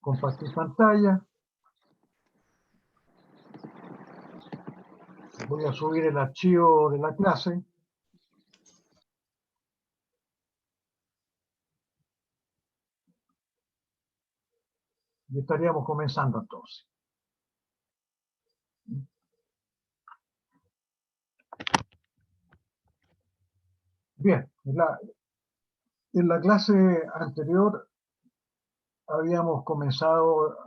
compartir pantalla. Voy a subir el archivo de la clase. Y estaríamos comenzando entonces. Bien, en la clase anterior habíamos comenzado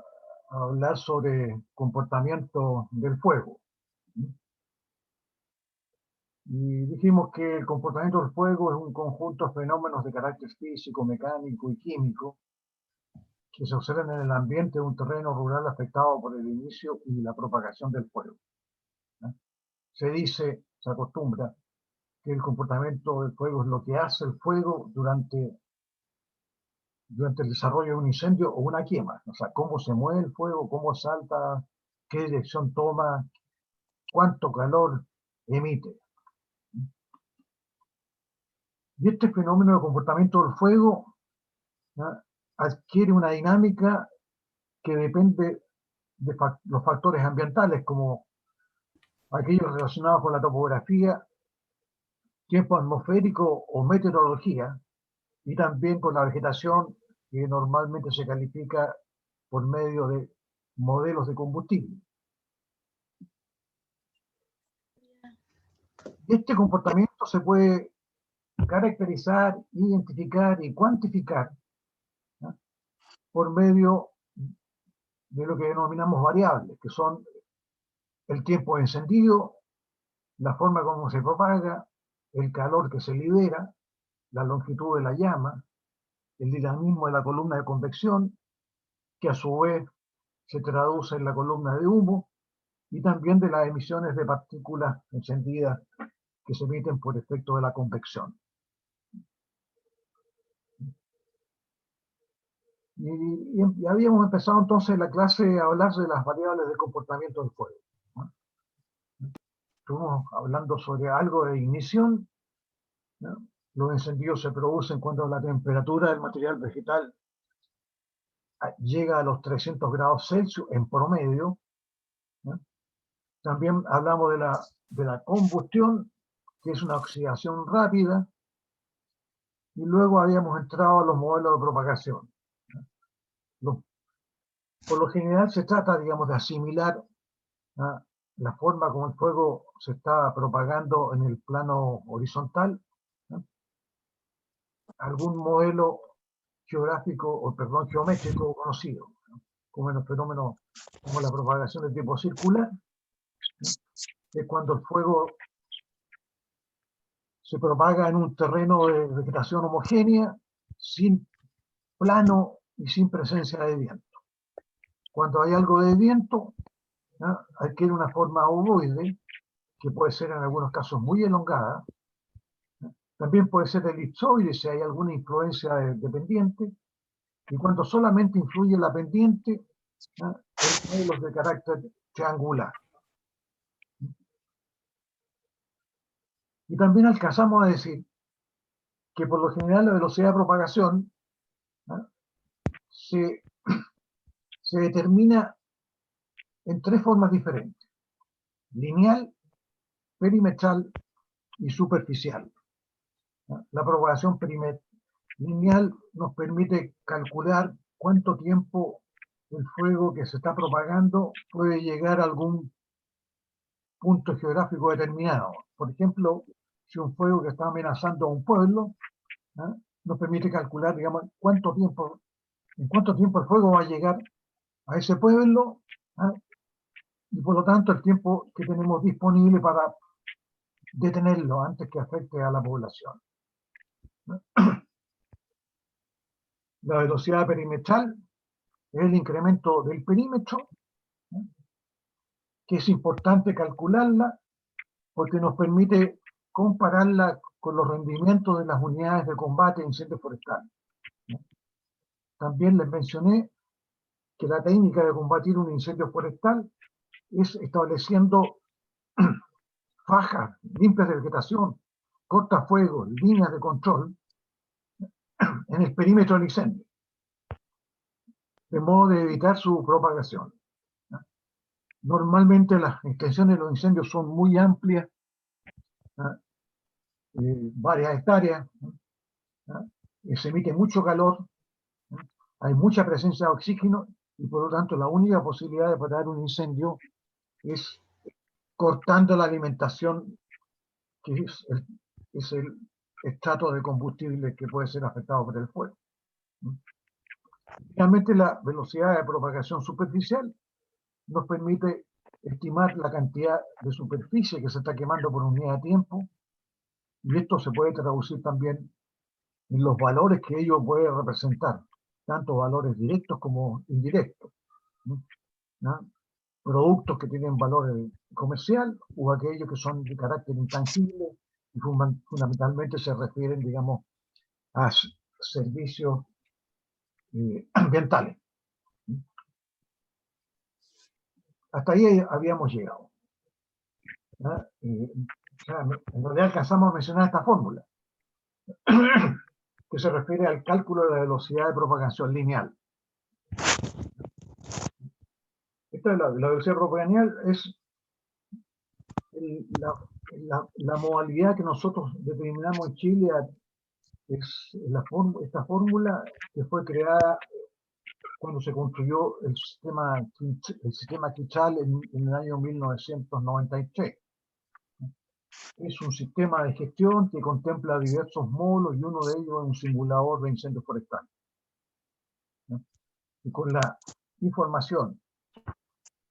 a hablar sobre comportamiento del fuego. Y dijimos que el comportamiento del fuego es un conjunto de fenómenos de carácter físico, mecánico y químico que se observan en el ambiente de un terreno rural afectado por el inicio y la propagación del fuego. Se dice, se acostumbra, que el comportamiento del fuego es lo que hace el fuego durante el desarrollo de un incendio o una quema. O sea, cómo se mueve el fuego, cómo salta, qué dirección toma, cuánto calor emite. Y este fenómeno de comportamiento del fuego, ¿no?, adquiere una dinámica que depende de los factores ambientales, como aquellos relacionados con la topografía, tiempo atmosférico o meteorología, y también con la vegetación, que normalmente se califica por medio de modelos de combustible. Este comportamiento se puede caracterizar, identificar y cuantificar, ¿no?, por medio de lo que denominamos variables, que son el tiempo de encendido, la forma como se propaga, el calor que se libera, la longitud de la llama, el dinamismo de la columna de convección, que a su vez se traduce en la columna de humo, y también de las emisiones de partículas encendidas que se emiten por efecto de la convección. Y habíamos empezado entonces la clase a hablar de las variables de comportamiento del fuego, ¿no? Estuvimos hablando sobre algo de ignición, ¿no? Los incendios se producen cuando la temperatura del material vegetal llega a los 300 grados Celsius en promedio, ¿no? También hablamos de la combustión, que es una oxidación rápida, y luego habíamos entrado a los modelos de propagación. Por lo general se trata, digamos, de asimilar, ¿no?, la forma como el fuego se está propagando en el plano horizontal, ¿no?, algún modelo geométrico conocido, ¿no?, como en los fenómenos como la propagación de tipo circular, ¿no?, que es cuando el fuego se propaga en un terreno de vegetación homogénea, sin plano y sin presencia de viento. Cuando hay algo de viento, ¿no?, adquiere una forma ovoide, que puede ser en algunos casos muy elongada, ¿no? También puede ser elipsoide si hay alguna influencia de pendiente, y cuando solamente influye la pendiente, ¿no?, en modelos de carácter triangular. Y también alcanzamos a decir que por lo general la velocidad de propagación, ¿no?, se determina en tres formas diferentes: lineal, perimetral y superficial, ¿no? La propagación lineal nos permite calcular cuánto tiempo el fuego que se está propagando puede llegar a algún punto geográfico determinado. Por ejemplo, si un fuego que está amenazando a un pueblo, ¿no?, nos permite calcular, digamos, en cuánto tiempo el fuego va a llegar a ese pueblo, ¿no?, y por lo tanto el tiempo que tenemos disponible para detenerlo antes que afecte a la población, ¿no? La velocidad perimetral es el incremento del perímetro, ¿no?, que es importante calcularla porque nos permite compararla con los rendimientos de las unidades de combate en incendios forestales, ¿no? También les mencioné que la técnica de combatir un incendio forestal es estableciendo fajas limpias de vegetación, cortafuegos, líneas de control en el perímetro del incendio. de modo de evitar su propagación. Normalmente las extensiones de los incendios son muy amplias, varias hectáreas, se emite mucho calor, hay mucha presencia de oxígeno y por lo tanto la única posibilidad de parar un incendio es cortando la alimentación, que es el estrato de combustible que puede ser afectado por el fuego. Finalmente, la velocidad de propagación superficial nos permite estimar la cantidad de superficie que se está quemando por unidad de tiempo, y esto se puede traducir también en los valores que ello puede representar, tanto valores directos como indirectos, ¿no? Productos que tienen valor comercial o aquellos que son de carácter intangible y fundamentalmente se refieren, digamos, a servicios ambientales. Hasta ahí habíamos llegado. En realidad alcanzamos a mencionar esta fórmula, que se refiere al cálculo de la velocidad de propagación lineal. Esta es la velocidad propagación, es la modalidad que nosotros determinamos en Chile. Esta fórmula que fue creada cuando se construyó el sistema Quetzal en el año 1993. Es un sistema de gestión que contempla diversos módulos y uno de ellos es un simulador de incendios forestales. Y con la información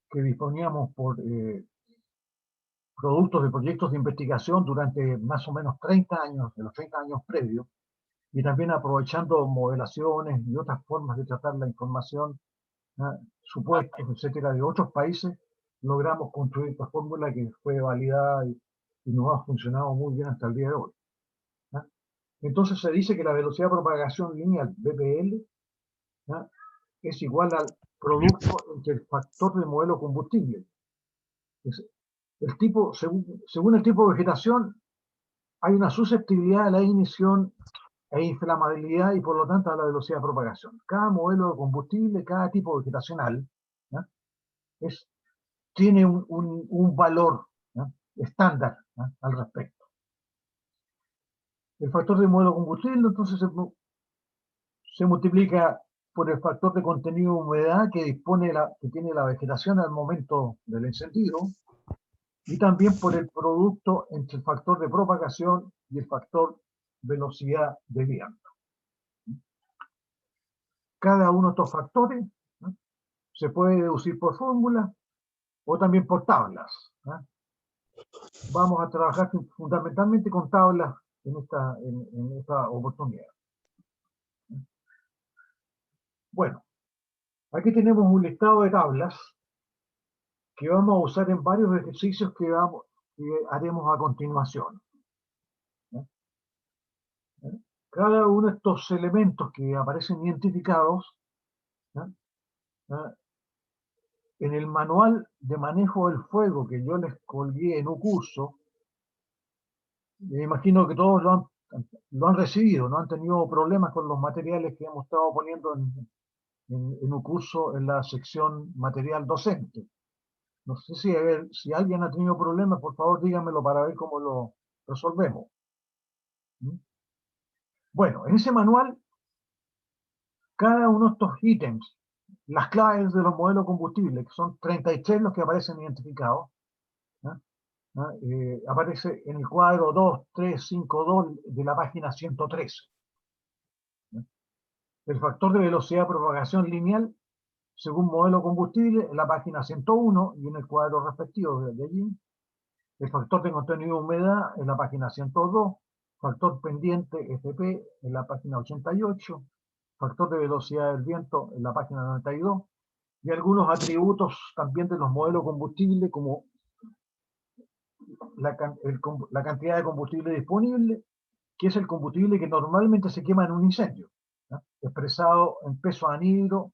que disponíamos por productos de proyectos de investigación durante más o menos 30 años, de los 30 años previos, y también aprovechando modelaciones y otras formas de tratar la información, supuestos, etcétera, de otros países, logramos construir esta fórmula que fue validada y nos ha funcionado muy bien hasta el día de hoy. Entonces se dice que la velocidad de propagación lineal, BPL, es igual al producto entre el factor de modelo combustible. Según el tipo de vegetación, hay una susceptibilidad a la ignición e inflamabilidad y por lo tanto a la velocidad de propagación. Cada modelo de combustible, cada tipo vegetacional, tiene un valor estándar al respecto. El factor de modelo combustible entonces se multiplica por el factor de contenido de humedad que tiene la vegetación al momento del encendido, y también por el producto entre el factor de propagación y el factor velocidad de viento. Cada uno de estos factores se puede deducir por fórmula o también por tablas. Vamos a trabajar fundamentalmente con tablas en esta oportunidad. Bueno, aquí tenemos un listado de tablas que vamos a usar en varios ejercicios que haremos a continuación. Cada uno de estos elementos que aparecen identificados en el manual de manejo del fuego que yo les colgué en un curso, me imagino que todos lo han recibido, no han tenido problemas con los materiales que hemos estado poniendo en un curso en la sección material docente. No sé si alguien ha tenido problemas, por favor díganmelo para ver cómo lo resolvemos. Bueno, en ese manual, cada uno de estos ítems, las claves de los modelos combustibles, que son 33 los que aparecen identificados, aparece en el cuadro 2352 de la página 113. El factor de velocidad de propagación lineal, según modelo combustible, en la página 101 y en el cuadro respectivo de allí. El factor de contenido de humedad en la página 102. Factor pendiente FP en la página 88. Factor de velocidad del viento en la página 92. Y algunos atributos también de los modelos combustibles, como la cantidad de combustible disponible, que es el combustible que normalmente se quema en un incendio, expresado en peso anhidro,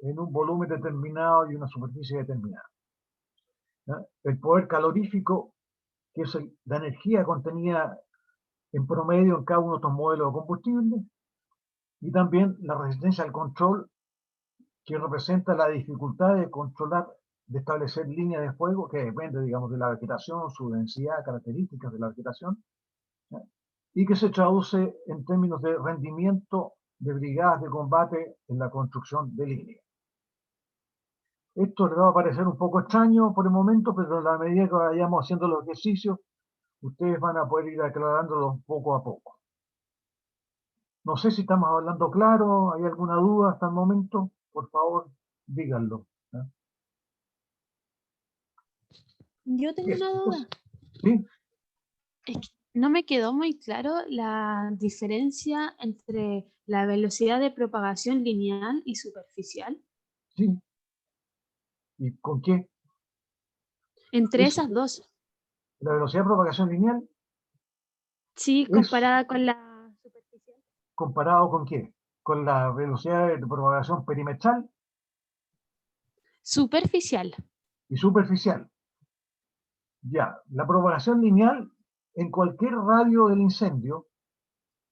en un volumen determinado y una superficie determinada. El poder calorífico, que es la energía contenida en promedio en cada uno de estos modelos de combustible, y también la resistencia al control que representa la dificultad de controlar, de establecer líneas de fuego, que depende, digamos, de la vegetación, su densidad, características de la vegetación, ¿ya? Y que se traduce en términos de rendimiento de brigadas de combate en la construcción de líneas. Esto les va a parecer un poco extraño por el momento, pero a la medida que vayamos haciendo los ejercicios, ustedes van a poder ir aclarándolo poco a poco. No sé si estamos hablando claro, ¿hay alguna duda hasta el momento? Por favor, díganlo. ¿Eh? Yo tengo una duda. ¿Sí? Es que no me quedó muy claro la diferencia entre la velocidad de propagación lineal y superficial. Sí. ¿Y con qué? Entre Es esas dos. la velocidad de propagación lineal Sí, es comparada con la superficial. comparado con qué? Con la velocidad de propagación perimetral Superficial. y superficial. Ya, la propagación lineal en cualquier radio del incendio,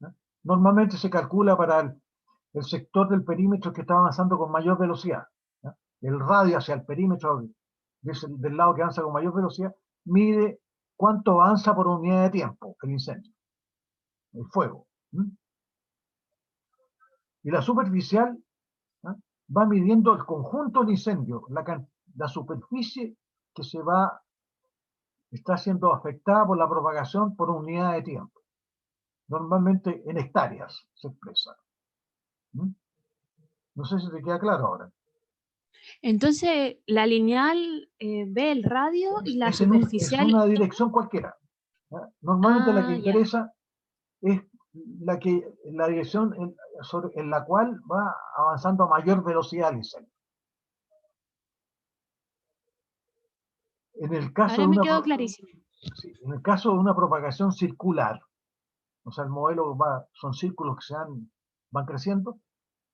¿no? Normalmente se calcula para el sector del perímetro que está avanzando con mayor velocidad, ¿no? El radio hacia el perímetro del lado que avanza con mayor velocidad mide cuánto avanza por unidad de tiempo el incendio, el fuego. ¿No? Y la superficial, ¿no? Va midiendo el conjunto del incendio, la superficie que está siendo afectada por la propagación por unidad de tiempo. Normalmente en hectáreas se expresa. ¿Mm? No sé si te queda claro ahora. Entonces, la lineal ve el radio y la Es superficial. una dirección cualquiera. ¿Eh? Normalmente la que Ah, ya. interesa es la dirección en la cual va avanzando a mayor velocidad el incendio. En el caso Ahora de me una, quedó clarísimo. sí, en el caso de una propagación circular, o sea, el modelo son círculos que van creciendo,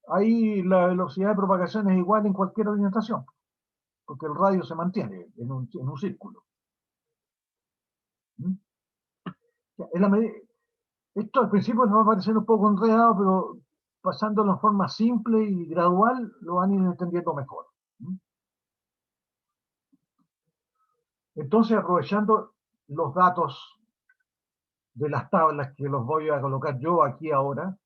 ahí la velocidad de propagación es igual en cualquier orientación, porque el radio se mantiene en un círculo. ¿Mm? Esto al principio nos va a parecer un poco enredado, pero pasándolo en forma simple y gradual, lo van a ir entendiendo mejor. ¿Mm? Entonces, aprovechando los datos de las tablas que los voy a colocar yo aquí ahora,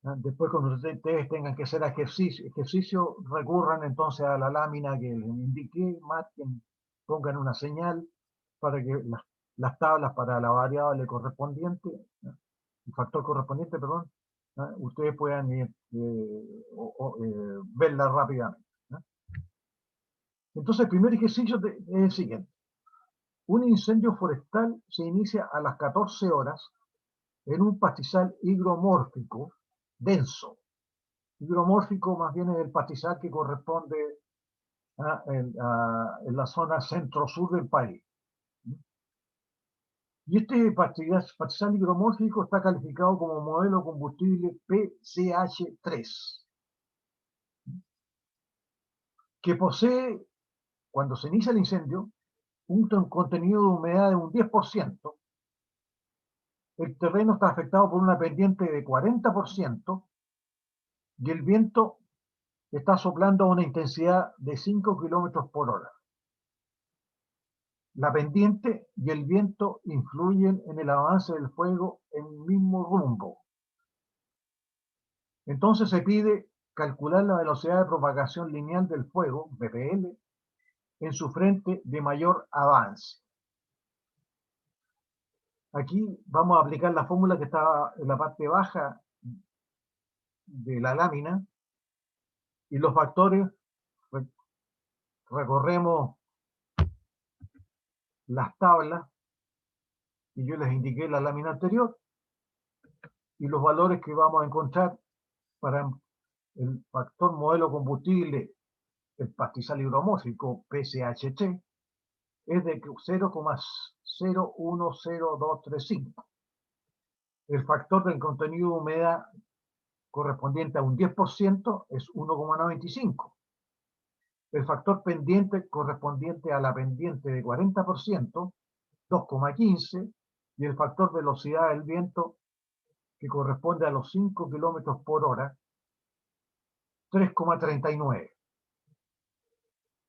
¿no? Después cuando ustedes tengan que hacer ejercicio, recurran entonces a la lámina que les indiqué, marquen, pongan una señal para que las tablas para la variable correspondiente, ¿no? El factor correspondiente, perdón, ¿no? Ustedes puedan verla rápidamente. ¿No? Entonces el primer ejercicio es el siguiente. Un incendio forestal se inicia a las 14 horas en un pastizal higromórfico denso. Higromórfico más bien es el pastizal que corresponde en la zona centro-sur del país. Y este pastizal higromórfico está calificado como modelo combustible PCH3, que posee, cuando se inicia el incendio, un contenido de humedad de un 10%, el terreno está afectado por una pendiente de 40% y el viento está soplando a una intensidad de 5 kilómetros por hora. La pendiente y el viento influyen en el avance del fuego en el mismo rumbo. Entonces se pide calcular la velocidad de propagación lineal del fuego, VPL, en su frente de mayor avance. Aquí vamos a aplicar la fórmula que está en la parte baja de la lámina y los factores, recorremos las tablas y yo les indiqué la lámina anterior y los valores que vamos a encontrar para el factor modelo combustible, el pastizal higromórfico PCHT, es de 0,010235. El factor del contenido de humedad correspondiente a un 10% es 1,95. El factor pendiente correspondiente a la pendiente de 40%, 2,15. Y el factor velocidad del viento, que corresponde a los 5 kilómetros por hora, 3,39.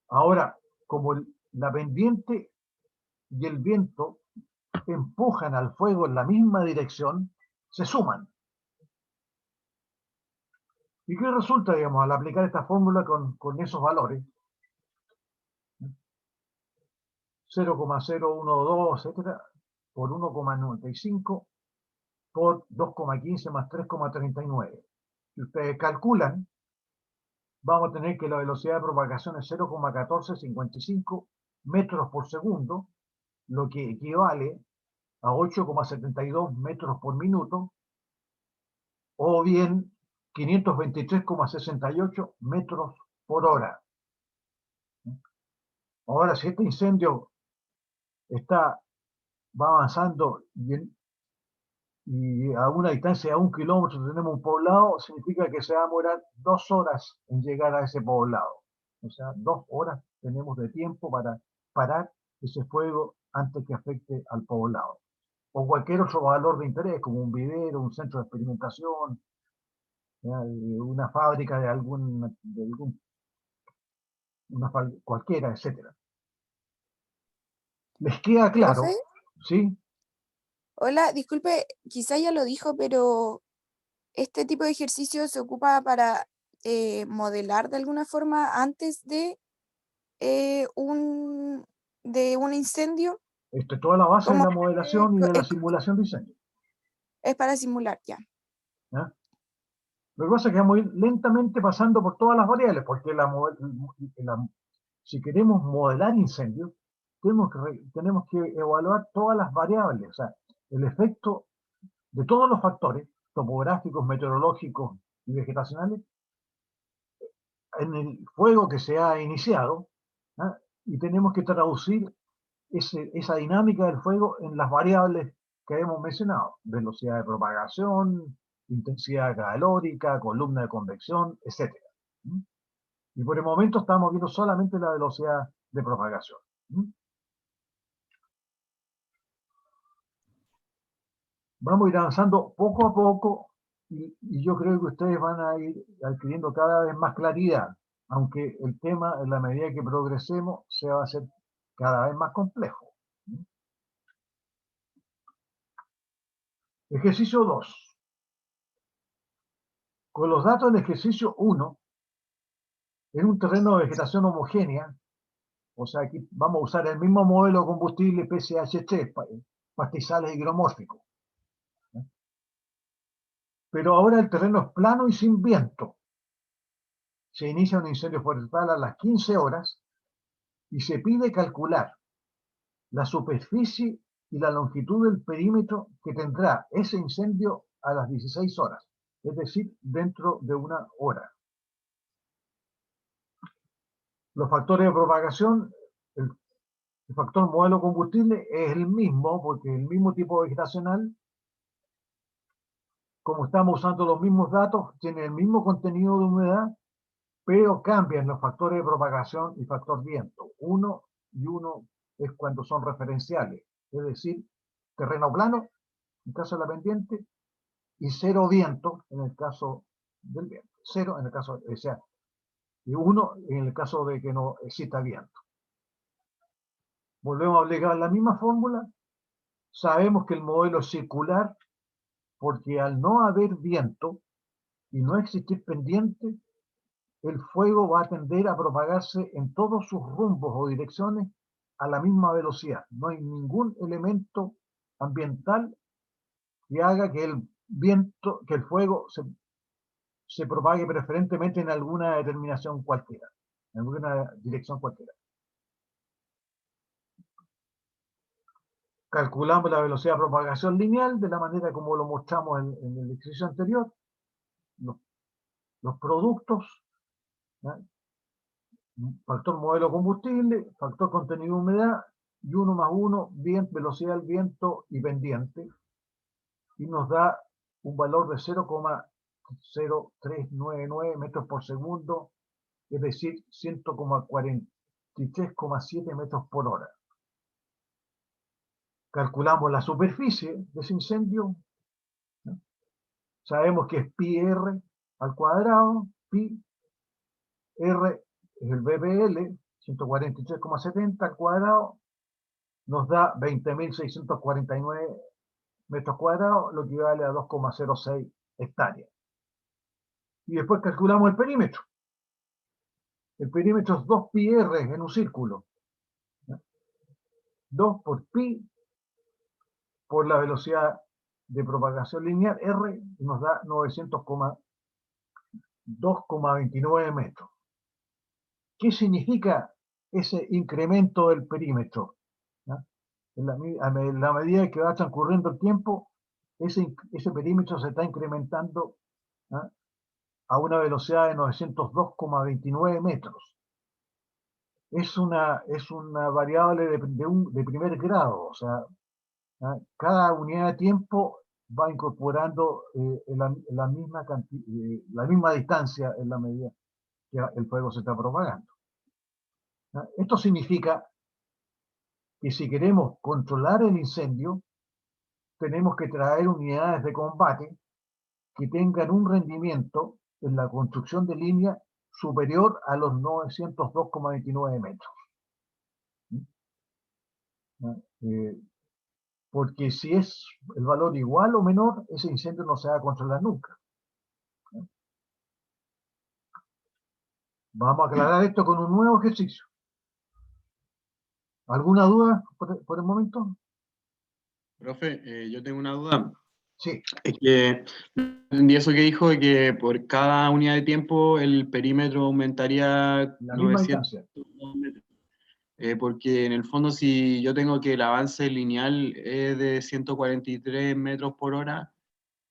Ahora, como la pendiente y el viento empujan al fuego en la misma dirección, se suman. ¿Y qué resulta, digamos, al aplicar esta fórmula con esos valores? 0,012, etcétera, por 1,95, por 2,15 más 3,39. Si ustedes calculan, vamos a tener que la velocidad de propagación es 0,1455 metros por segundo, lo que equivale a 8,72 metros por minuto, o bien 523,68 metros por hora. Ahora, si este incendio va avanzando y a una distancia de 1 kilómetro tenemos un poblado, significa que se va a demorar 2 horas en llegar a ese poblado. O sea, 2 horas tenemos de tiempo para parar ese fuego antes que afecte al poblado. O cualquier otro valor de interés, como un vivero, un centro de experimentación, una fábrica de cualquiera, etcétera. ¿Les queda claro? Profe, ¿Sí? hola, disculpe, quizá ya lo dijo, pero este tipo de ejercicio se ocupa para modelar de alguna forma antes eh, un, de un incendio, Esto es toda la base de como la modelación y de la simulación de incendio. es para simular ya. ¿Ya? Lo que pasa es que vamos a ir lentamente pasando por todas las variables, porque si queremos modelar incendios, tenemos que evaluar todas las variables, o sea, el efecto de todos los factores topográficos, meteorológicos y vegetacionales en el fuego que se ha iniciado, ¿ah? Y tenemos que traducir esa dinámica del fuego en las variables que hemos mencionado: velocidad de propagación, intensidad calórica, columna de convección, etc. Y por el momento estamos viendo solamente la velocidad de propagación. Vamos a ir avanzando poco a poco y yo creo que ustedes van a ir adquiriendo cada vez más claridad, aunque el tema, en la medida que progresemos, se va a hacer cada vez más complejo. Ejercicio 2. Con los datos del ejercicio 1, en un terreno de vegetación homogénea, o sea, aquí vamos a usar el mismo modelo de combustible PCH3, pastizales higromórficos. Pero ahora el terreno es plano y sin viento. Se inicia un incendio forestal a las 15 horas y se pide calcular la superficie y la longitud del perímetro que tendrá ese incendio a las 16 horas, es decir, dentro de 1 hora. Los factores de propagación, el factor modelo combustible es el mismo, porque el mismo tipo vegetacional, como estamos usando los mismos datos, tiene el mismo contenido de humedad, pero cambian los factores de propagación y factor viento. Uno es cuando son referenciales, es decir, terreno plano, en el caso de la pendiente, y 0 viento en el caso del viento. 0 en el caso, o sea, y 1 en el caso de que no exista viento. Volvemos a aplicar la misma fórmula. Sabemos que el modelo es circular porque al no haber viento y no existir pendiente, el fuego va a tender a propagarse en todos sus rumbos o direcciones a la misma velocidad. No hay ningún elemento ambiental que haga que el fuego se propague preferentemente en alguna determinación cualquiera, en alguna dirección cualquiera. Calculamos la velocidad de propagación lineal de la manera como lo mostramos en el ejercicio anterior. Los productos, ¿ya? Factor modelo combustible, factor contenido de humedad, y 1 más 1, velocidad del viento y pendiente, y nos da un valor de 0,0399 metros por segundo, es decir, 143,7 metros por hora. Calculamos la superficie de ese incendio, ¿no? Sabemos que es pi r al cuadrado, pi R es el BPL, 143,70 al cuadrado, nos da 20.649 metros cuadrados, lo que equivale a 2,06 hectáreas. Y después calculamos el perímetro. El perímetro es 2 pi r en un círculo. 2 por pi por la velocidad de propagación lineal r, y nos da 900,2,29 metros. ¿Qué significa ese incremento del perímetro? A la medida que va transcurriendo el tiempo, ese perímetro se está incrementando a una velocidad de 902,29 metros. Es una variable de primer grado, o sea, cada unidad de tiempo va incorporando la misma distancia en la medida que el fuego se está propagando. Esto significa que si queremos controlar el incendio, tenemos que traer unidades de combate que tengan un rendimiento en la construcción de línea superior a los 902,29 metros. Porque si es el valor igual o menor, ese incendio no se va a controlar nunca. Vamos a aclarar esto con un nuevo ejercicio. ¿Alguna duda por el momento? Profe, yo tengo una duda. Sí. Es que entendí eso que dijo, de que por cada unidad de tiempo el perímetro aumentaría La misma distancia. metros. Porque en el fondo, si yo tengo que el avance lineal es de 143 metros por hora,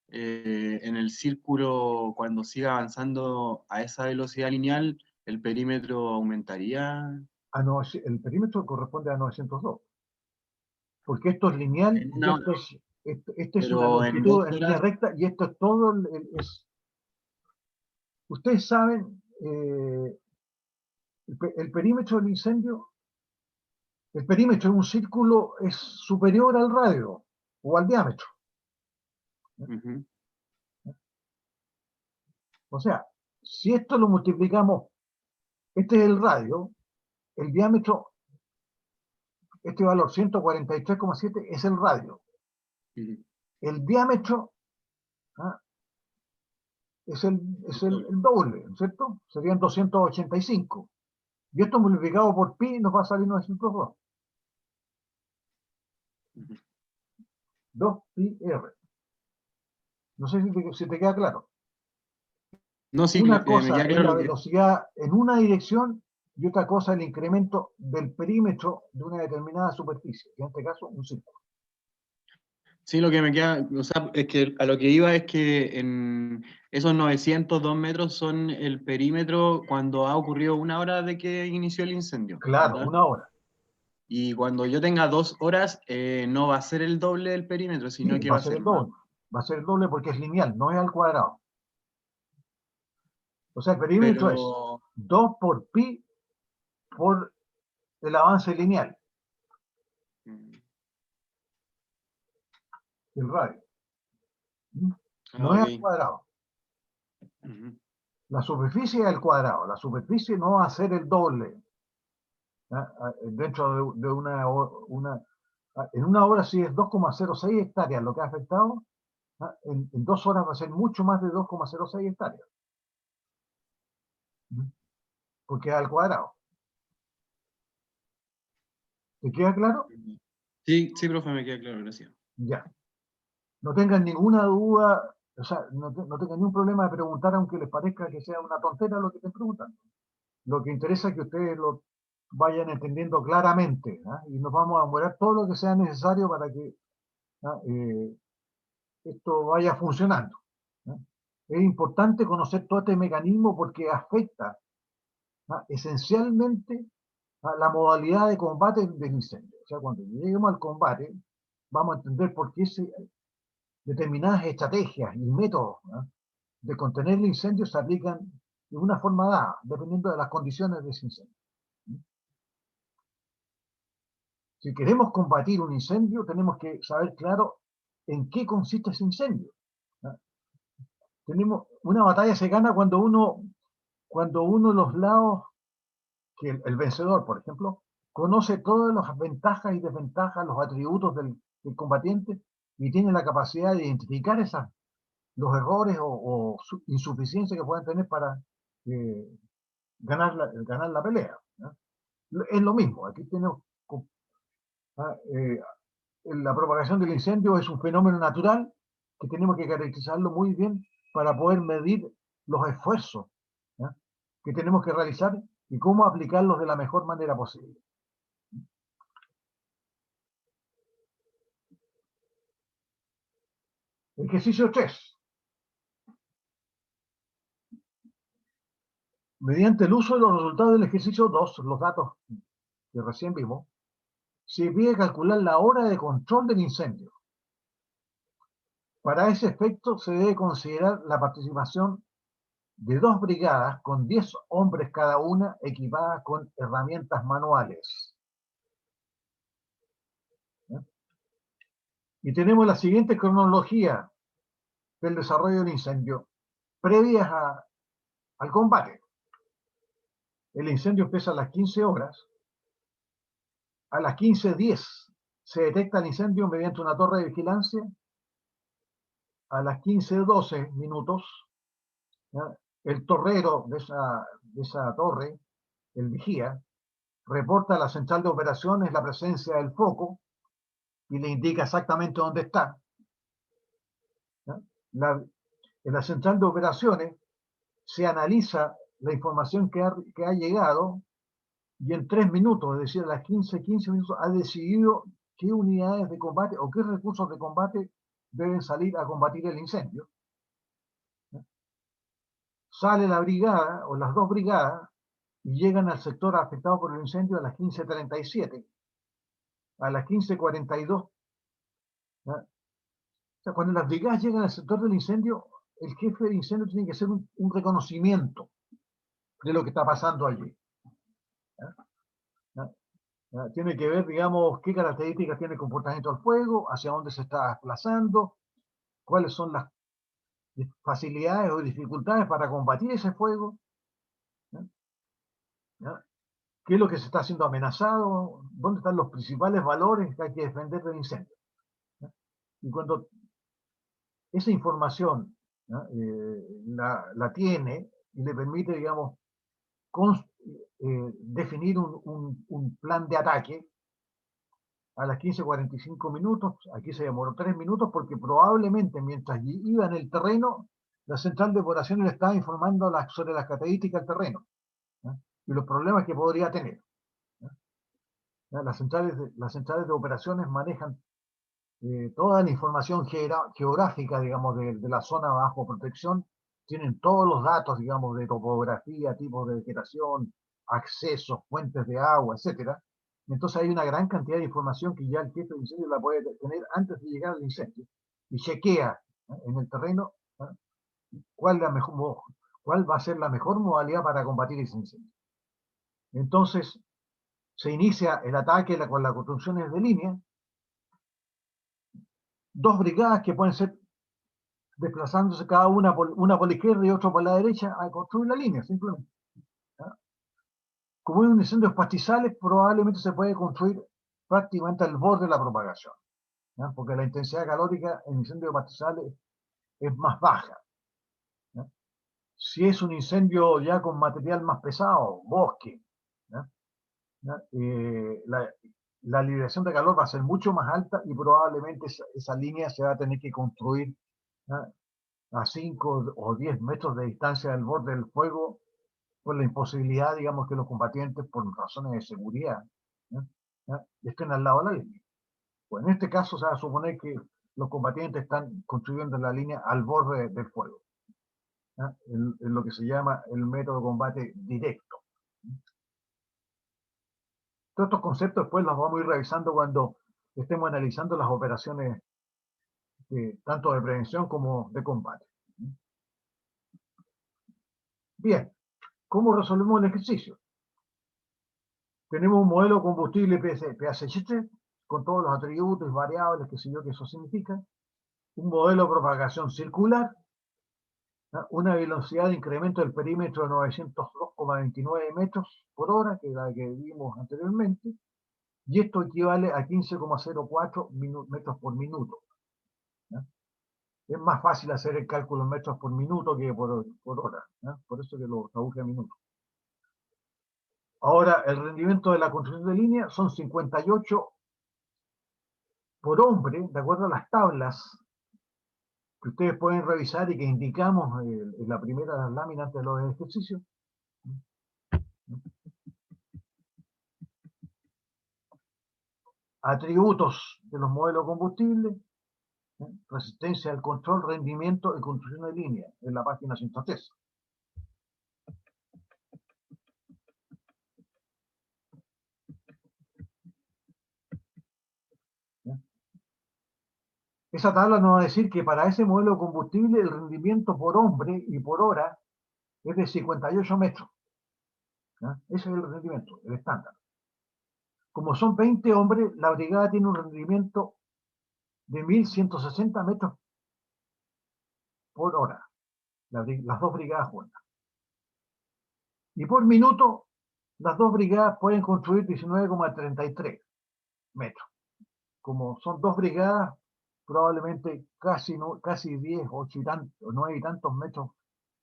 en el círculo, cuando siga avanzando a esa velocidad lineal, el perímetro aumentaría. El perímetro corresponde a 902. Porque esto es lineal, y esto es una longitud en línea recta, y esto es todo. Ustedes saben, el perímetro del incendio, el perímetro de un círculo es superior al radio o al diámetro. O sea, si esto lo multiplicamos, este es el radio, el diámetro, este valor 143,7 es el radio. El diámetro es el doble, ¿cierto? Serían 285. Y esto multiplicado por pi nos va a salir 902. 2 pi r. No sé si te queda claro. No, sí, una me cosa queda es claro la lo que... velocidad en una dirección y otra cosa el incremento del perímetro de una determinada superficie, que en este caso un círculo. Sí, lo que me queda, o sea, es que a lo que iba es que en esos 902 metros son el perímetro cuando ha ocurrido 1 hora de que inició el incendio. Claro, ¿verdad? 1 hora. Y cuando yo tenga 2 horas, no va a ser el doble del perímetro, sino Sí, que va va a ser el más. doble. Va a ser el doble porque es lineal, no es al cuadrado. O sea, el perímetro es 2 por pi por el avance lineal. El radio. No es al cuadrado. La superficie es al cuadrado. La superficie no va a ser el doble. Dentro de en 1 hora, si es 2,06 hectáreas lo que ha afectado, en 2 horas va a ser mucho más de 2,06 hectáreas. Porque es al cuadrado. ¿Te queda claro? Sí, sí, profe, me queda claro, gracias. Ya. No tengan ninguna duda, o sea, no tengan ningún problema de preguntar, aunque les parezca que sea una tontera lo que estén preguntando. Lo que interesa es que ustedes lo vayan entendiendo claramente, y nos vamos a demorar todo lo que sea necesario para que esto vaya funcionando. Es importante conocer todo este mecanismo porque afecta esencialmente a la modalidad de combate del incendio. O sea, cuando lleguemos al combate, vamos a entender por qué determinadas estrategias y métodos de contener el incendio se aplican de una forma dada, dependiendo de las condiciones de ese incendio. Si queremos combatir un incendio, tenemos que saber claro en qué consiste ese incendio. Tenemos una batalla se gana cuando uno cuando uno de los lados, que el vencedor, por ejemplo, conoce todas las ventajas y desventajas, los atributos del combatiente y tiene la capacidad de identificar los errores o insuficiencias que puedan tener para ganar la pelea, ¿no? Es lo mismo, aquí tenemos la propagación del incendio es un fenómeno natural que tenemos que caracterizarlo muy bien para poder medir los esfuerzos, ¿no?, que tenemos que realizar y cómo aplicarlos de la mejor manera posible. Ejercicio 3. Mediante el uso de los resultados del ejercicio 2, los datos que recién vimos, se pide calcular la hora de control del incendio. Para ese efecto se debe considerar la participación de 2 brigadas con 10 hombres cada una equipadas con herramientas manuales. Y tenemos la siguiente cronología del desarrollo del incendio previas al combate. El incendio empieza a las 15 horas. A las 15:10 se detecta el incendio mediante una torre de vigilancia. A las 15:12 minutos, ¿ya?, el torrero de esa torre, el vigía, reporta a la central de operaciones la presencia del foco y le indica exactamente dónde está. ¿Ya? En la central de operaciones se analiza la información que ha llegado y en 3 minutos, es decir, a las 15 minutos, ha decidido qué unidades de combate o qué recursos de combate deben salir a combatir el incendio. ¿Ya? Sale la brigada o las 2 brigadas y llegan al sector afectado por el incendio a las 15:37. A las 15:42, ¿ya?, o sea, cuando las brigadas llegan al sector del incendio, el jefe de incendio tiene que hacer un reconocimiento de lo que está pasando allí. ¿Ya? ¿Ya? ¿Ya? Tiene que ver, digamos, qué características tiene el comportamiento del fuego, hacia dónde se está desplazando, cuáles son las facilidades o dificultades para combatir ese fuego, ¿ya? ¿Ya? ¿Qué es lo que se está haciendo amenazado? ¿Dónde están los principales valores que hay que defender del incendio? ¿Ya? Y cuando esa información, ¿ya?, la tiene y le permite, digamos, definir un plan de ataque, a las 15:45 minutos, aquí se demoró 3 minutos porque probablemente mientras iba en el terreno, la central de operaciones le estaba informando sobre las características del terreno, ¿ya?, y los problemas que podría tener. ¿Ya? ¿Ya? Las centrales de operaciones manejan toda la información geográfica, digamos, de la zona bajo protección, tienen todos los datos, digamos, de topografía, tipos de vegetación, accesos, fuentes de agua, etcétera. Entonces hay una gran cantidad de información que ya el jefe de incendio la puede tener antes de llegar al incendio y chequea, ¿eh?, en el terreno, ¿eh?, cuál va a ser la mejor modalidad para combatir ese incendio. Entonces se inicia el ataque con las construcciones de línea, 2 brigadas que pueden ser desplazándose cada una por la izquierda y otra por la derecha a construir la línea, simplemente. ¿Ya? Como hay un incendio en pastizales, probablemente se puede construir prácticamente al borde de la propagación, ¿ya?, porque la intensidad calórica en incendios de pastizales es más baja. ¿Ya? Si es un incendio ya con material más pesado, bosque, ¿ya?, ¿ya?, la liberación de calor va a ser mucho más alta y probablemente esa línea se va a tener que construir, ¿ya?, a 5 o 10 metros de distancia del borde del fuego, por la imposibilidad, digamos, que los combatientes, por razones de seguridad, ¿ya?, ¿ya?, estén al lado de la línea. Pues en este caso se va a suponer que los combatientes están construyendo la línea al borde del fuego, ¿ya?, en lo que se llama el método de combate directo. Todos estos conceptos después los vamos a ir revisando cuando estemos analizando las operaciones tanto de prevención como de combate. Bien, ¿cómo resolvemos el ejercicio? Tenemos un modelo de combustible PHC con todos los atributos, variables, qué sé yo, que eso significa. Un modelo de propagación circular, ¿no? Una velocidad de incremento del perímetro de 902,29 metros por hora, que es la que vimos anteriormente, y esto equivale a 15,04 metros por minuto. ¿No? Es más fácil hacer el cálculo en metros por minuto que por hora, ¿no? Por eso que lo traduje a minutos. Ahora, el rendimiento de la construcción de línea son 58 por hombre, de acuerdo a las tablas que ustedes pueden revisar y que indicamos en la primera lámina antes de los ejercicios. Atributos de los modelos de combustible, resistencia al control, rendimiento y construcción de línea, en la página 103. Esa tabla nos va a decir que para ese modelo de combustible el rendimiento por hombre y por hora es de 58 metros. ¿Ya? Ese es el rendimiento, el estándar. Como son 20 hombres, la brigada tiene un rendimiento de 1160 metros por hora. Las dos brigadas juntas. Y por minuto, las dos brigadas pueden construir 19,33 metros. Como son dos brigadas, probablemente casi 10, 8 y tantos, 9 y tantos metros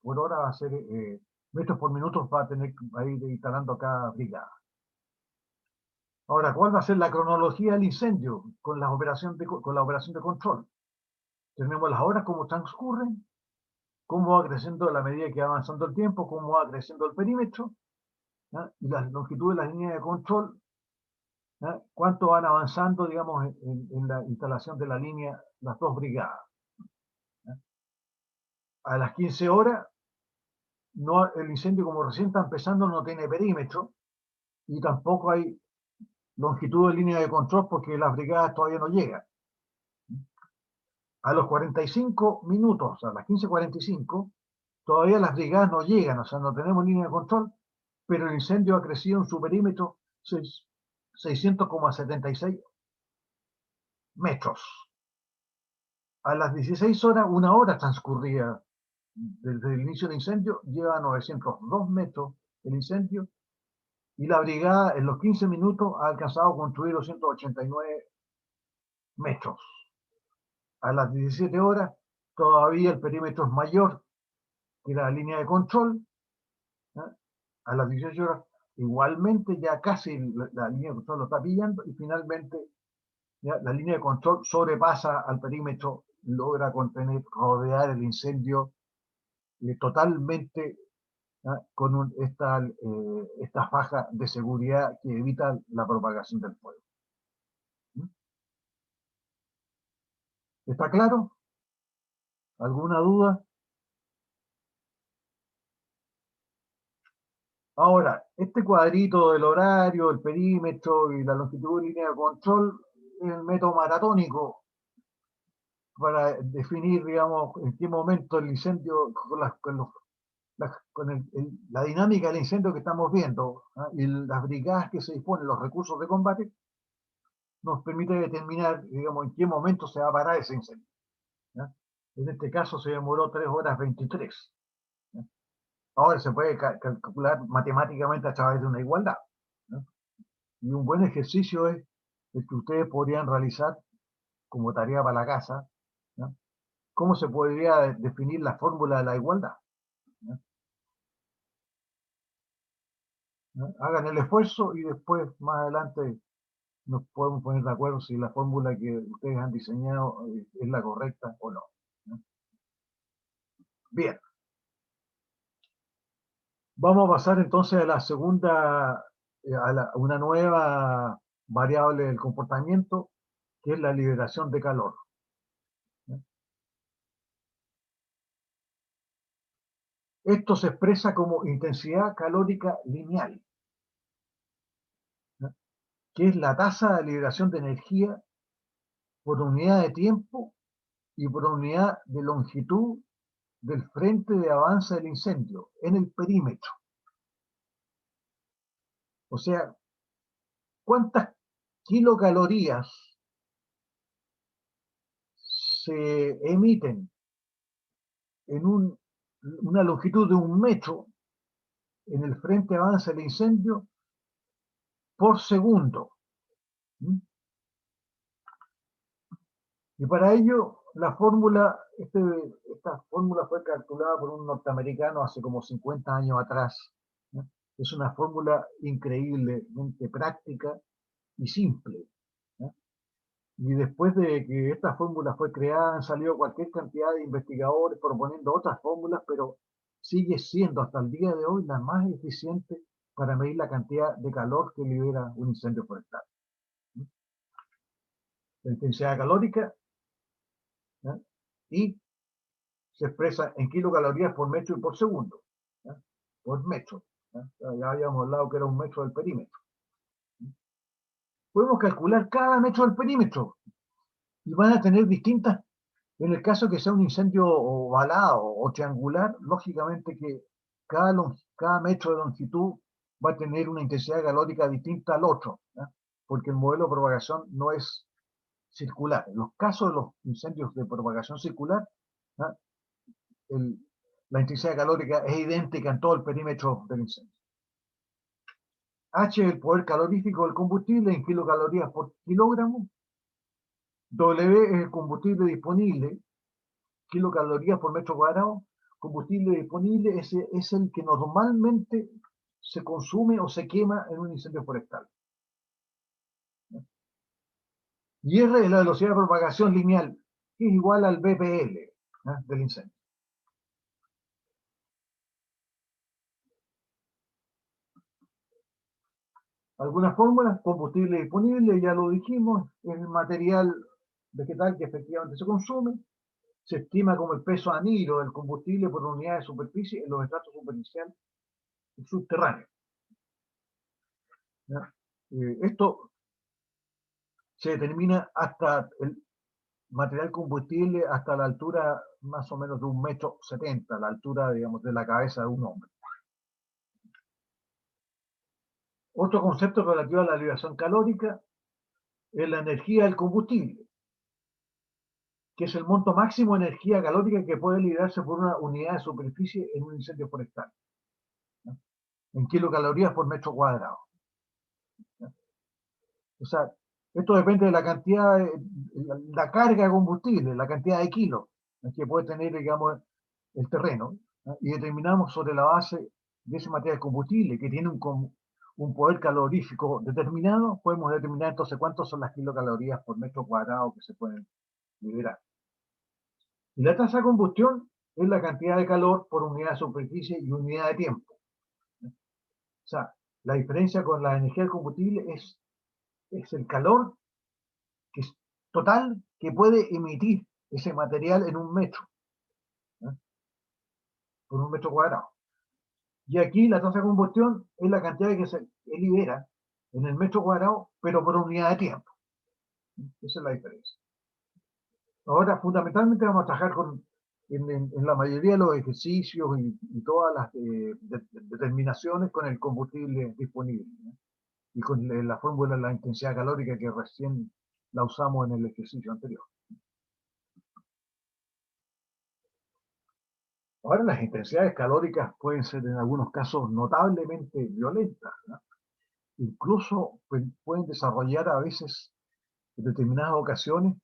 por hora va a ser, metros por minuto va a ir instalando cada brigada. Ahora, ¿cuál va a ser la cronología del incendio con la operación de control? Tenemos las horas, cómo transcurren, cómo va creciendo a la medida que va avanzando el tiempo, cómo va creciendo el perímetro, ¿ya? Y las longitudes de las líneas de control, ¿ya? Cuánto van avanzando, digamos, en la instalación de la línea, las dos brigadas. ¿Ya? A las 15 horas, no, el incendio, como recién está empezando, no tiene perímetro y tampoco hay longitud de línea de control porque las brigadas todavía no llegan. A los 45 minutos, a las 15:45, todavía las brigadas no llegan, o sea, no tenemos línea de control, pero el incendio ha crecido en su perímetro 600,76 metros. A las 16 horas, una hora transcurrida desde el inicio del incendio, lleva a 902 metros el incendio, y la brigada en los 15 minutos ha alcanzado a construir 289 metros. A las 17 horas, todavía el perímetro es mayor que la línea de control. ¿Eh? A las 18 horas, igualmente ya casi la línea de control lo está pillando, y finalmente ya la línea de control sobrepasa al perímetro, logra contener, rodear el incendio totalmente, con esta faja de seguridad que evita la propagación del fuego. ¿Está claro? ¿Alguna duda? Ahora, este cuadrito del horario, el perímetro y la longitud de línea de control es el método maratónico para definir, digamos, en qué momento el incendio, con la dinámica del incendio que estamos viendo, y las brigadas que se disponen, los recursos de combate, nos permite determinar, digamos, en qué momento se va a parar ese incendio. ¿Ya? En este caso se demoró 3 horas 23. ¿Ya? Ahora se puede calcular matemáticamente a través de una igualdad. ¿No? Y un buen ejercicio es el que ustedes podrían realizar como tarea para la casa. ¿No? ¿Cómo se podría definir la fórmula de la igualdad? ¿No? ¿No? Hagan el esfuerzo y después, más adelante, nos podemos poner de acuerdo si la fórmula que ustedes han diseñado es la correcta o no. ¿No? Bien. Vamos a pasar entonces a la segunda, a una nueva variable del comportamiento, que es la liberación de calor. Esto se expresa como intensidad calórica lineal, ¿no? Que es la tasa de liberación de energía por unidad de tiempo y por unidad de longitud del frente de avance del incendio en el perímetro. O sea, ¿cuántas kilocalorías se emiten en un una longitud de 1 metro, en el frente avanza el incendio por segundo. ¿Mm? Y para ello, la fórmula, esta fórmula fue calculada por un norteamericano hace como 50 años atrás. ¿No? Es una fórmula increíblemente práctica y simple. ¿No? Y después de que esta fórmula fue creada, han salido cualquier cantidad de investigadores proponiendo otras fórmulas, pero sigue siendo hasta el día de hoy la más eficiente para medir la cantidad de calor que libera un incendio forestal. ¿No? La intensidad calórica, ¿no? Y se expresa en kilocalorías por metro y por segundo, ¿no? Por metro. ¿No? Ya habíamos hablado que era 1 metro del perímetro. ¿No? Podemos calcular cada metro del perímetro y van a tener distintas, en el caso que sea un incendio ovalado o triangular, lógicamente que cada metro de longitud va a tener una intensidad calórica distinta al otro, ¿no? Porque el modelo de propagación no es circular. En los casos de los incendios de propagación circular, ¿no? La intensidad calórica es idéntica en todo el perímetro del incendio. H es el poder calorífico del combustible en kilocalorías por kilogramo. W es el combustible disponible, kilocalorías por metro cuadrado. Combustible disponible es el que normalmente se consume o se quema en un incendio forestal. Y R es la velocidad de propagación lineal, que es igual al BPL, ¿no? Del incendio. Algunas fórmulas: combustible disponible, ya lo dijimos, es el material vegetal que efectivamente se consume. Se estima como el peso anhidro del combustible por unidad de superficie en los estratos superficiales y subterráneos. Esto se determina hasta el material combustible hasta la altura más o menos de 1,70 m, la altura, digamos, de la cabeza de un hombre. Otro concepto relativo a la liberación calórica es la energía del combustible, que es el monto máximo de energía calórica que puede liberarse por una unidad de superficie en un incendio forestal, ¿no? En kilocalorías por metro cuadrado. ¿No? O sea, esto depende de la cantidad, la carga de combustible, la cantidad de kilos que puede tener, digamos, el terreno, ¿no? Y determinamos sobre la base de ese material combustible que tiene un poder calorífico determinado, podemos determinar entonces cuántas son las kilocalorías por metro cuadrado que se pueden liberar. Y la tasa de combustión es la cantidad de calor por unidad de superficie y unidad de tiempo. O sea, la diferencia con la energía del combustible es el calor que es total que puede emitir ese material en 1 metro, ¿no? Por 1 metro cuadrado. Y aquí la tasa de combustión es la cantidad que se libera en el metro cuadrado, pero por unidad de tiempo. Esa es la diferencia. Ahora, fundamentalmente vamos a trabajar en la mayoría de los ejercicios y todas las determinaciones con el combustible disponible, ¿no? Y con la fórmula de la intensidad calórica que recién la usamos en el ejercicio anterior. Ahora, las intensidades calóricas pueden ser en algunos casos notablemente violentas, ¿no? Incluso pueden desarrollar a veces, en determinadas ocasiones,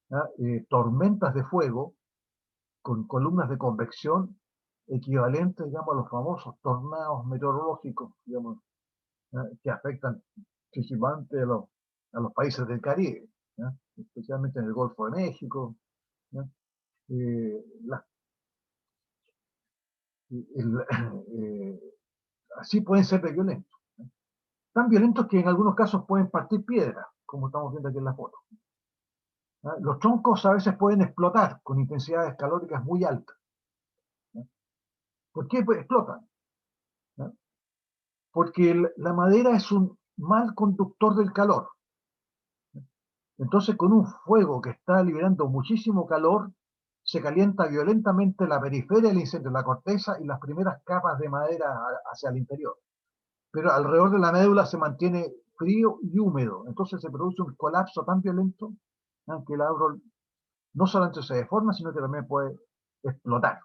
¿no? Tormentas de fuego con columnas de convección equivalentes, digamos, a los famosos tornados meteorológicos, digamos, ¿no? Que afectan principalmente a los países del Caribe, ¿no? Especialmente en el Golfo de México, ¿no? Así pueden ser de violentos, ¿no? Tan violentos que en algunos casos pueden partir piedras, como estamos viendo aquí en la foto, ¿no? Los troncos a veces pueden explotar con intensidades calóricas muy altas, ¿no? ¿Por qué explotan? ¿No? Porque la madera es un mal conductor del calor. Entonces, con un fuego que está liberando muchísimo calor, se calienta violentamente la periferia del incendio, la corteza y las primeras capas de madera hacia el interior. Pero alrededor de la médula se mantiene frío y húmedo. Entonces se produce un colapso tan violento, ¿no? Que el árbol no solamente se deforma, sino que también puede explotar.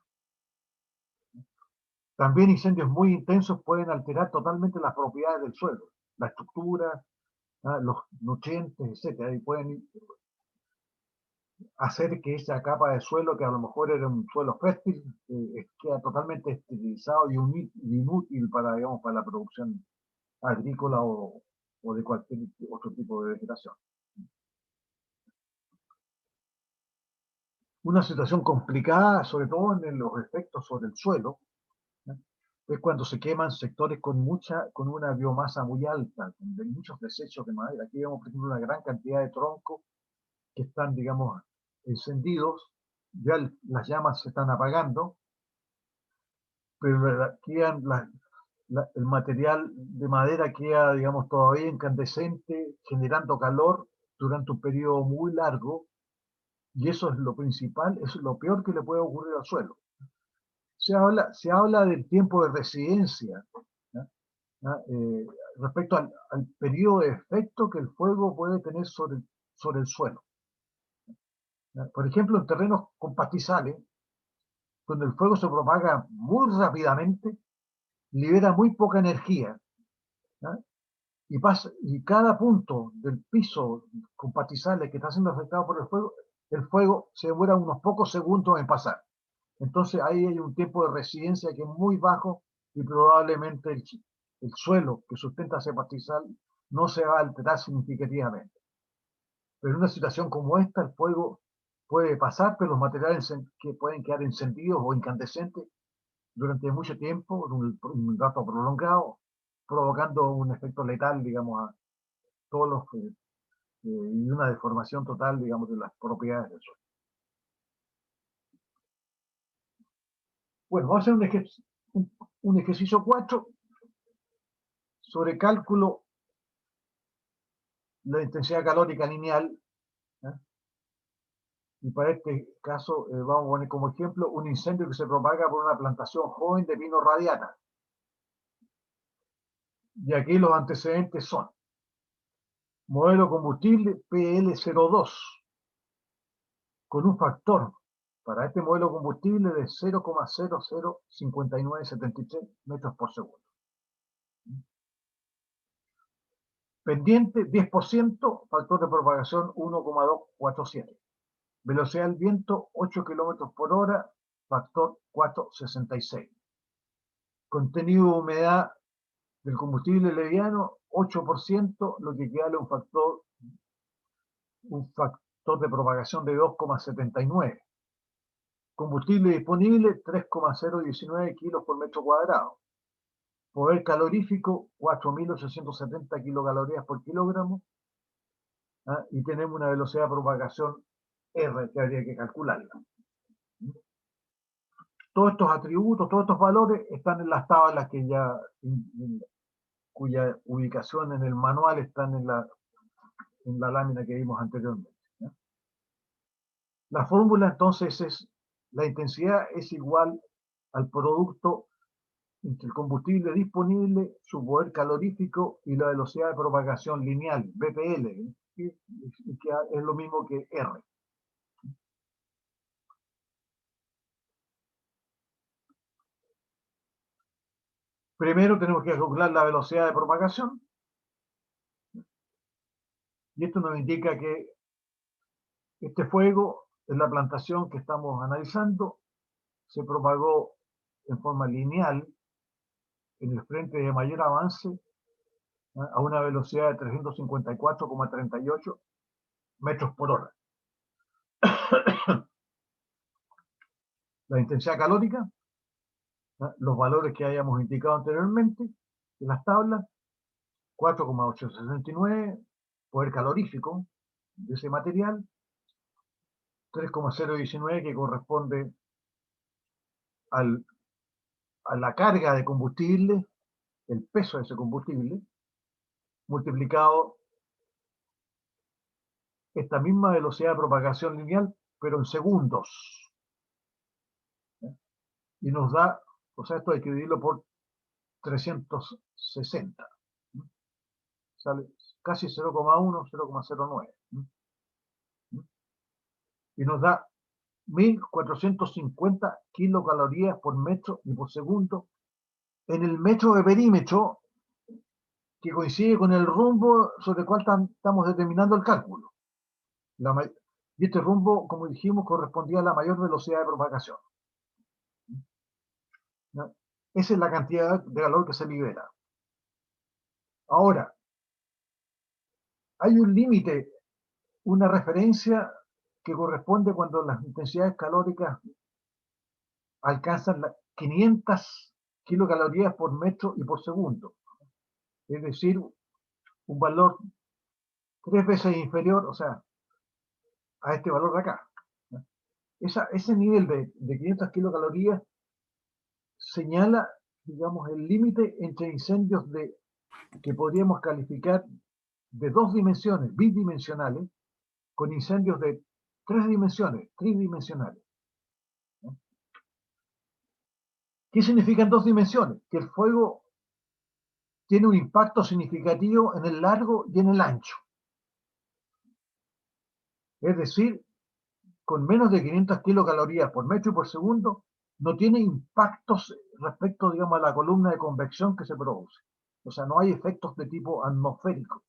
También incendios muy intensos pueden alterar totalmente las propiedades del suelo, la estructura, los nutrientes, etc. Y pueden hacer que esa capa de suelo, que a lo mejor era un suelo fértil, queda totalmente esterilizado y inútil para, digamos, para la producción agrícola o de cualquier otro tipo de vegetación. Una situación complicada, sobre todo en los efectos sobre el suelo, ¿no? Es cuando se queman sectores con una biomasa muy alta, de muchos desechos de madera. Aquí vemos, por ejemplo, una gran cantidad de troncos que están, digamos, encendidos, ya las llamas se están apagando, pero quedan el material de madera queda, digamos, todavía incandescente, generando calor durante un periodo muy largo, y eso es lo principal, eso es lo peor que le puede ocurrir al suelo. Se habla del tiempo de residencia, ¿no? Respecto al periodo de efecto que el fuego puede tener sobre el suelo. ¿No? Por ejemplo, en terrenos con pastizales, donde el fuego se propaga muy rápidamente, libera muy poca energía, ¿no? Y cada punto del piso con pastizales que está siendo afectado por el fuego se demora unos pocos segundos en pasar. Entonces ahí hay un tiempo de residencia que es muy bajo y probablemente el suelo que sustenta ese pastizal no se va a alterar significativamente. Pero en una situación como esta, el fuego puede pasar, pero los materiales que pueden quedar encendidos o incandescentes durante mucho tiempo, un rato prolongado, provocando un efecto letal, digamos, a todos los y una deformación total, digamos, de las propiedades del suelo. Bueno, vamos a hacer un ejercicio 4 sobre cálculo de la intensidad calórica lineal. ¿Eh? Y para este caso vamos a poner como ejemplo un incendio que se propaga por una plantación joven de pino radiata. Y aquí los antecedentes son modelo combustible PL02 con un factor para este modelo combustible de 0,005973 metros por segundo. Pendiente 10%, factor de propagación 1,247. Velocidad del viento 8 kilómetros por hora, factor 466. Contenido de humedad del combustible liviano 8%, lo que equivale a un factor de propagación de 2,79. Combustible disponible 3,019 kilos por metro cuadrado. Poder calorífico 4.870 kilocalorías por kilogramo. Y tenemos una velocidad de propagación R que habría que calcularla. Todos estos atributos, todos estos valores están en las tablas que ya, cuya ubicación en el manual están en la lámina que vimos anteriormente. La fórmula entonces es, la intensidad es igual al producto entre el combustible disponible, su poder calorífico y la velocidad de propagación lineal, BPL, que es lo mismo que R. Primero tenemos que calcular la velocidad de propagación. Y esto nos indica que este fuego en la plantación que estamos analizando se propagó en forma lineal en el frente de mayor avance a una velocidad de 354,38 metros por hora. La intensidad calórica, los valores que hayamos indicado anteriormente en las tablas, 4,869, poder calorífico de ese material, 3,019 que corresponde a la carga de combustible, el peso de ese combustible, multiplicado esta misma velocidad de propagación lineal, pero en segundos. Y nos da, o sea, esto hay que dividirlo por 360. Sale casi 0,1, 0,09. Y nos da 1.450 kilocalorías por metro y por segundo en el metro de perímetro que coincide con el rumbo sobre el cual estamos determinando el cálculo. Y este rumbo, como dijimos, correspondía a la mayor velocidad de propagación. ¿No? Esa es la cantidad de calor que se libera. Ahora, hay un límite, una referencia que corresponde cuando las intensidades calóricas alcanzan las 500 kilocalorías por metro y por segundo. Es decir, un valor 3 veces inferior, o sea, a este valor de acá. Ese nivel de 500 kilocalorías señala, digamos, el límite entre incendios que podríamos calificar de 2 dimensiones, bidimensionales, con incendios de 3 dimensiones, tridimensionales. ¿Qué significan 2 dimensiones? Que el fuego tiene un impacto significativo en el largo y en el ancho. Es decir, con menos de 500 kilocalorías por metro y por segundo, no tiene impactos respecto, digamos, a la columna de convección que se produce. O sea, no hay efectos de tipo atmosférico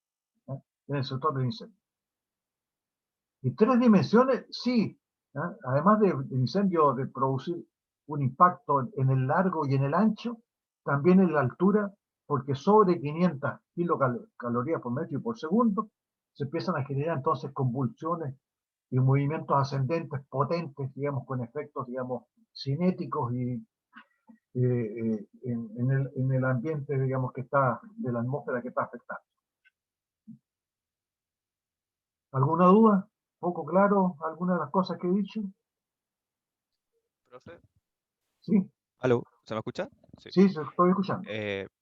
en el sector del incendio. Y 3 dimensiones, sí. Además del incendio de producir un impacto en el largo y en el ancho, también en la altura, porque sobre 500 kilocalorías por metro y por segundo, se empiezan a generar entonces convulsiones y movimientos ascendentes potentes, digamos, con efectos, digamos, cinéticos y en el ambiente, digamos, que está, de la atmósfera que está afectando. ¿Alguna duda? ¿Poco claro alguna de las cosas que he dicho? Profe, Sí, ¿aló? ¿Se me escucha? Sí. sí, se estoy escuchando.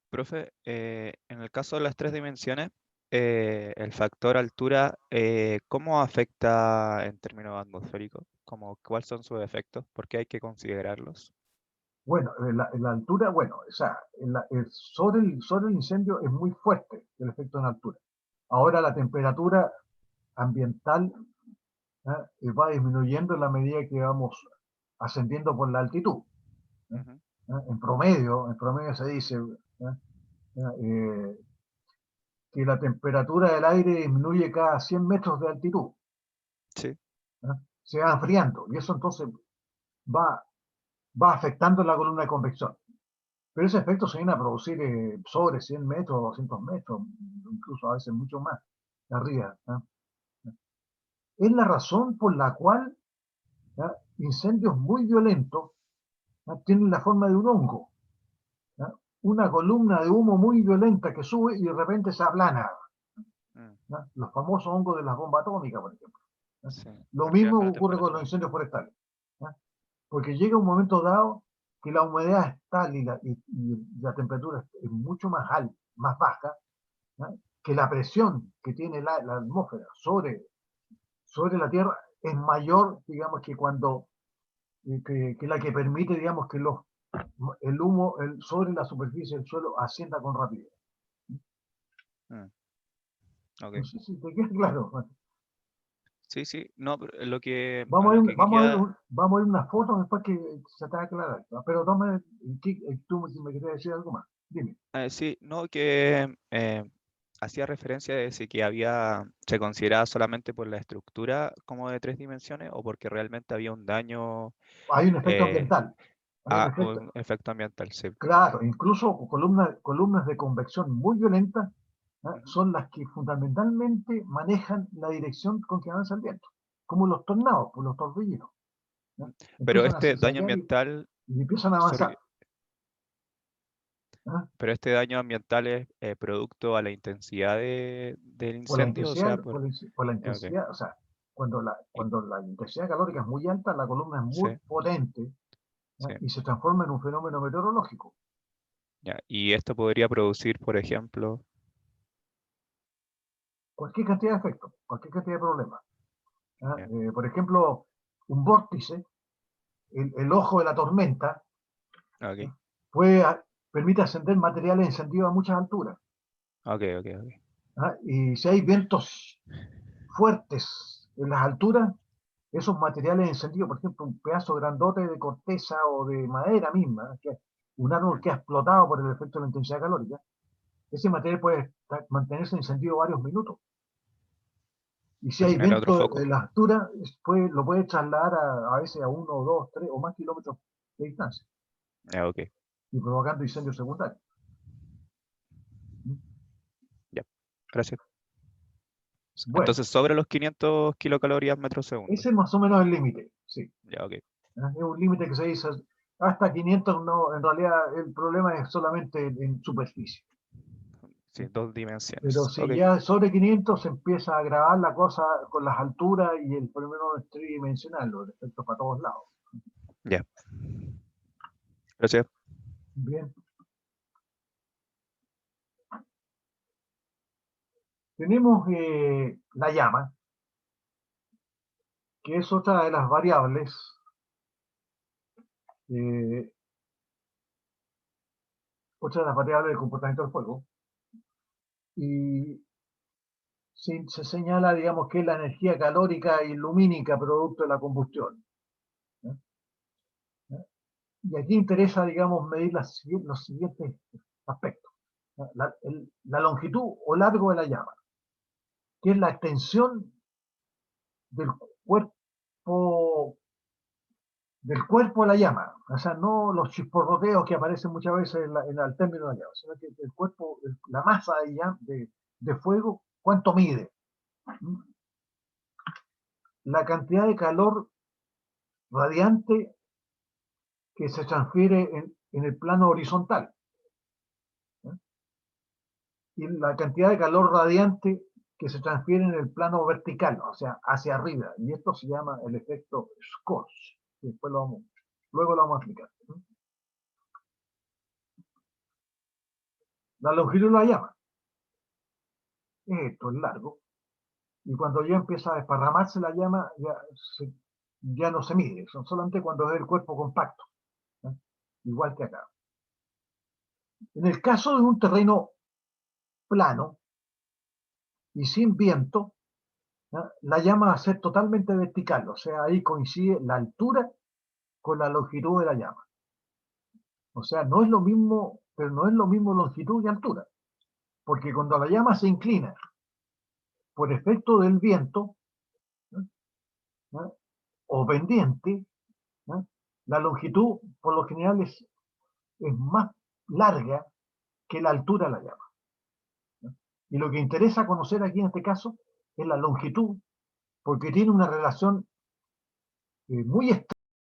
Profe, en el caso de las 3 dimensiones, el factor altura, ¿cómo afecta en términos atmosféricos? ¿Cuáles son sus efectos? ¿Por qué hay que considerarlos? Bueno, en la altura, bueno, o sea, sobre el incendio es muy fuerte el efecto en altura. Ahora la temperatura ambiental va disminuyendo en la medida que vamos ascendiendo por la altitud. Ujú. En promedio se dice que la temperatura del aire disminuye cada 100 metros de altitud. Sí. Se va enfriando y eso entonces va afectando la columna de convección. Pero ese efecto se viene a producir sobre 100 metros, 200 metros, incluso a veces mucho más arriba. Es la razón por la cual incendios muy violentos tienen la forma de un hongo. Una columna de humo muy violenta que sube y de repente se aplana. Los famosos hongos de las bombas atómicas, por ejemplo. Sí, Lo porque mismo baja la ocurre con los temperatura. incendios forestales. Porque llega un momento dado que la humedad es tal y la temperatura es mucho más alta, más baja, que la presión que tiene la atmósfera sobre la Tierra es mayor, digamos, que cuando que la que permite, digamos, que el humo sobre la superficie del suelo ascienda con rapidez. Ok. No sé si te queda claro. Sí, sí, no, pero lo que, a Vamos a lo ver, que quería, vamos a ver una foto después que se te va a aclarar. Pero toma, tú me querías decir algo más. Dime. sí, no, que hacía referencia de si que se consideraba solamente por la estructura como de 3 dimensiones o porque realmente había un daño Hay un efecto eh, ambiental. Hay un efecto, un efecto ambiental, sí. claro, incluso columnas de convección muy violentas Ujú. son las que fundamentalmente manejan la dirección con que avanza el viento, como los tornados, pues los torbellinos. Pero Empiezan a este daño zigzaguear ambiental, y empiezan a sorry, avanzar. ¿Ah? pero este daño ambiental es producto a la intensidad del Por la incendio, o sea, intensidad, por la ok, intensidad, o sea, y- cuando la intensidad calórica es muy alta, la columna es sí, muy potente sí, y se transforma en un fenómeno meteorológico. ya. Y esto podría producir, por ejemplo, Cualquier cantidad de efectos, cualquier cantidad de problemas. ya, Por ejemplo, un vórtice, el ojo de la tormenta, ok, puede, permite ascender materiales encendidos a muchas alturas. ok, ok, ok, Y si hay vientos fuertes en las alturas, esos materiales encendidos, por ejemplo, un pedazo grandote de corteza o de madera misma, que un árbol que ha explotado por el efecto de la intensidad calórica, ese material puede mantenerse encendido varios minutos. Y si Se hay genera otro viento foco. en la altura, lo puede trasladar a veces a 1, 2, 3 o más kilómetros de distancia Ya, ok. y provocando incendios secundarios. Gracias. Bueno, Entonces, sobre los 500 kilocalorías metro segundo. ese es más o menos el límite, sí. Ya, ok. Es un límite que se dice hasta 500, no, en realidad el problema es solamente en superficie. Sí, 2 dimensiones. Pero si Ok. ya sobre 500 se empieza a agravar la cosa con las alturas y el fenómeno tridimensional, los efectos para todos lados. Ya. Gracias. Bien. Tenemos la llama, que es otra de las variables del comportamiento del fuego. Y se señala, digamos, que es la energía calórica y lumínica producto de la combustión. Y aquí interesa, digamos, medir los siguientes aspectos. La longitud o largo de la llama, que es la extensión del cuerpo de la llama. O sea, no los chisporroteos que aparecen muchas veces al término de la llama, sino que el cuerpo, la masa de fuego, ¿cuánto mide? La cantidad de calor radiante que se transfiere en el plano horizontal. Y la cantidad de calor radiante que se transfiere en el plano vertical, o sea, hacia arriba. Y esto se llama el efecto Scorch. Después luego lo vamos a explicar. La longitud de la llama. Esto es largo. Y cuando ya empieza a desparramarse la llama, ya no se mide. Son solamente cuando es el cuerpo compacto. Igual que acá. En el caso de un terreno plano y sin viento, la llama va a ser totalmente vertical, o sea, ahí coincide la altura con la longitud de la llama. O sea, no es lo mismo, pero no es lo mismo longitud y altura, porque cuando la llama se inclina por efecto del viento o pendiente, la longitud por lo general es más larga que la altura de la llama. Y lo que interesa conocer aquí en este caso es la longitud, porque tiene una relación muy estrecha